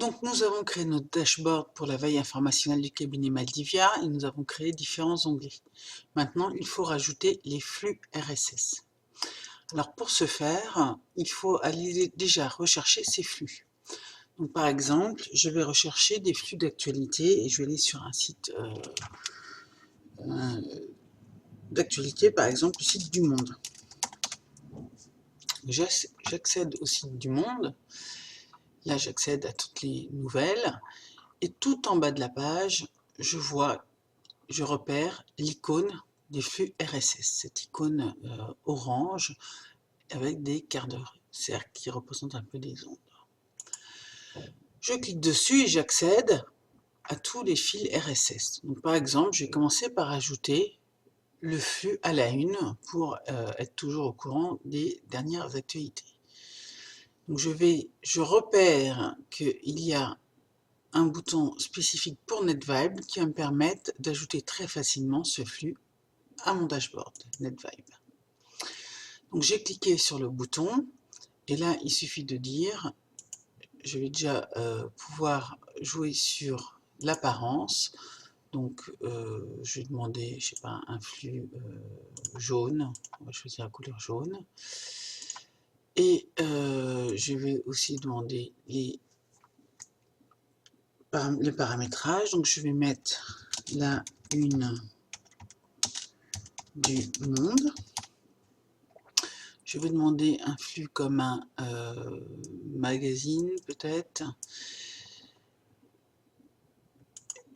Donc nous avons créé notre dashboard pour la veille informationnelle du cabinet Maldivia et nous avons créé différents onglets. Maintenant, il faut rajouter les flux RSS. Alors pour ce faire, il faut aller déjà rechercher ces flux. Donc par exemple, je vais rechercher des flux d'actualité et je vais aller sur un site d'actualité, par exemple le site du Monde. J'accède au site du Monde. Là, j'accède à toutes les nouvelles. Et tout en bas de la page, je repère l'icône des flux RSS, cette icône orange avec des quarts de cercle qui représentent un peu des ondes. Je clique dessus et j'accède à tous les fils RSS. Donc, par exemple, je vais commencer par ajouter le flux à la une pour être toujours au courant des dernières actualités. Donc, je repère qu'il y a un bouton spécifique pour NetVibe qui va me permettre d'ajouter très facilement ce flux à mon dashboard NetVibe. Donc j'ai cliqué sur le bouton et là il suffit de dire, je vais déjà pouvoir jouer sur l'apparence. Donc je vais demander, je sais pas, un flux jaune, on va choisir la couleur jaune. Et je vais aussi demander le paramétrage. Donc je vais mettre la une du Monde. Je vais demander un flux comme un magazine peut-être.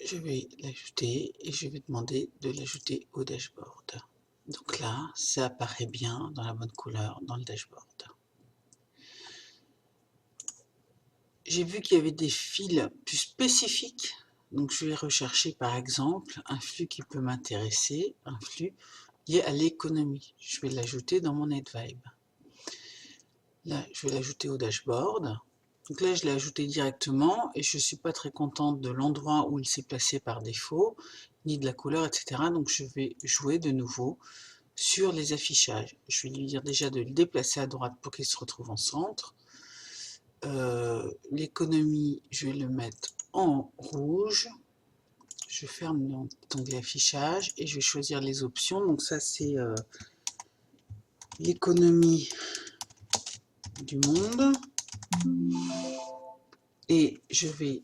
Je vais l'ajouter et je vais demander de l'ajouter au dashboard. Donc là, ça apparaît bien dans la bonne couleur dans le dashboard. J'ai vu qu'il y avait des fils plus spécifiques. Donc je vais rechercher par exemple un flux qui peut m'intéresser, un flux lié à l'économie. Je vais l'ajouter dans mon NetVibe. Là, je vais l'ajouter au dashboard. Donc là, je l'ai ajouté directement et je ne suis pas très contente de l'endroit où il s'est placé par défaut, ni de la couleur, etc. Donc je vais jouer de nouveau sur les affichages. Je vais lui dire déjà de le déplacer à droite pour qu'il se retrouve en centre. L'économie, je vais le mettre en rouge. Je ferme l'onglet affichage et je vais choisir les options. Donc ça, c'est l'économie du monde. Et je vais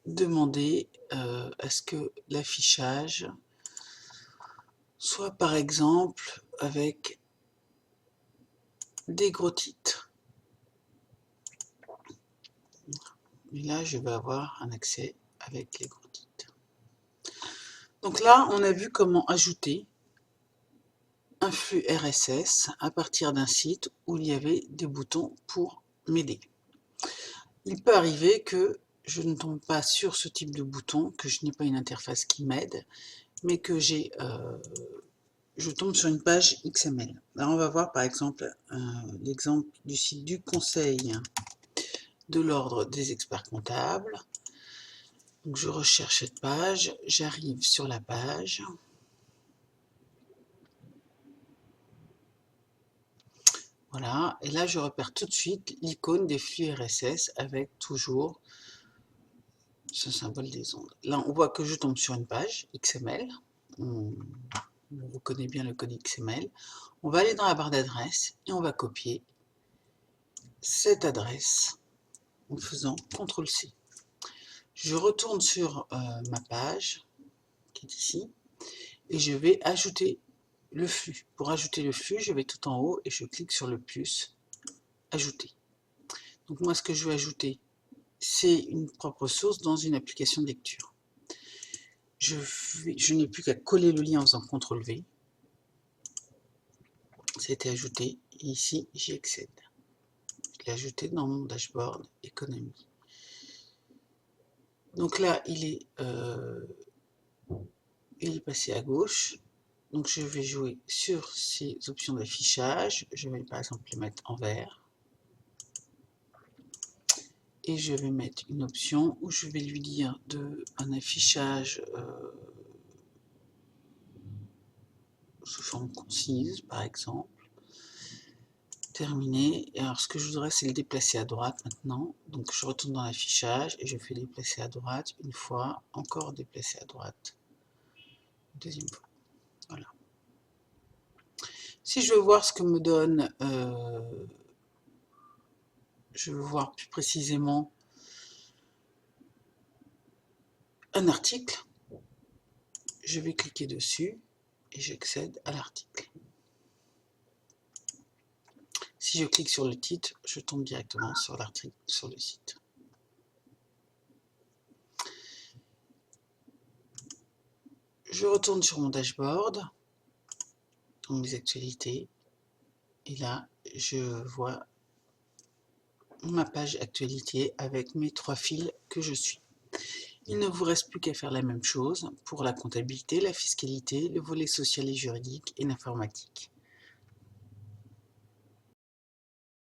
demander à ce que l'affichage soit par exemple avec des gros titres. Et là, je vais avoir un accès avec les gros titres. Donc là, on a vu comment ajouter un flux RSS à partir d'un site où il y avait des boutons pour m'aider. Il peut arriver que je ne tombe pas sur ce type de bouton, que je n'ai pas une interface qui m'aide, mais que je tombe sur une page XML. Alors on va voir par exemple l'exemple du site du Conseil de l'Ordre des experts comptables. Donc je recherche cette page, j'arrive sur la page. Voilà, et là je repère tout de suite l'icône des flux RSS avec toujours ce symbole des ondes. Là on voit que je tombe sur une page XML. On reconnaît bien le code XML. On va aller dans la barre d'adresse et on va copier cette adresse en faisant CTRL-C. Je retourne sur ma page, qui est ici, et je vais ajouter le flux. Pour ajouter le flux, je vais tout en haut et je clique sur le plus, ajouter. Donc moi, ce que je veux ajouter, c'est une propre source dans une application de lecture. Je n'ai plus qu'à coller le lien en faisant CTRL-V. Ça a été ajouté, et ici, j'y accède. Je l'ai ajouté dans mon dashboard économie. Donc là, il est passé à gauche. Donc je vais jouer sur ces options d'affichage. Je vais par exemple les mettre en vert. Et je vais mettre une option où je vais lui dire un affichage sous forme concise, par exemple. terminé. Et alors ce que je voudrais, c'est le déplacer à droite maintenant. Donc je retourne dans l'affichage et je fais déplacer à droite une fois, encore déplacer à droite, deuxième fois. Voilà. Si je veux voir ce que me donne, je veux voir plus précisément un article, je vais cliquer dessus et j'accède à l'article. Si je clique sur le titre, je tombe directement sur l'article, sur le site. Je retourne sur mon dashboard, dans mes actualités, et là, je vois ma page actualité avec mes 3 fils que je suis. Il ne vous reste plus qu'à faire la même chose pour la comptabilité, la fiscalité, le volet social et juridique et l'informatique.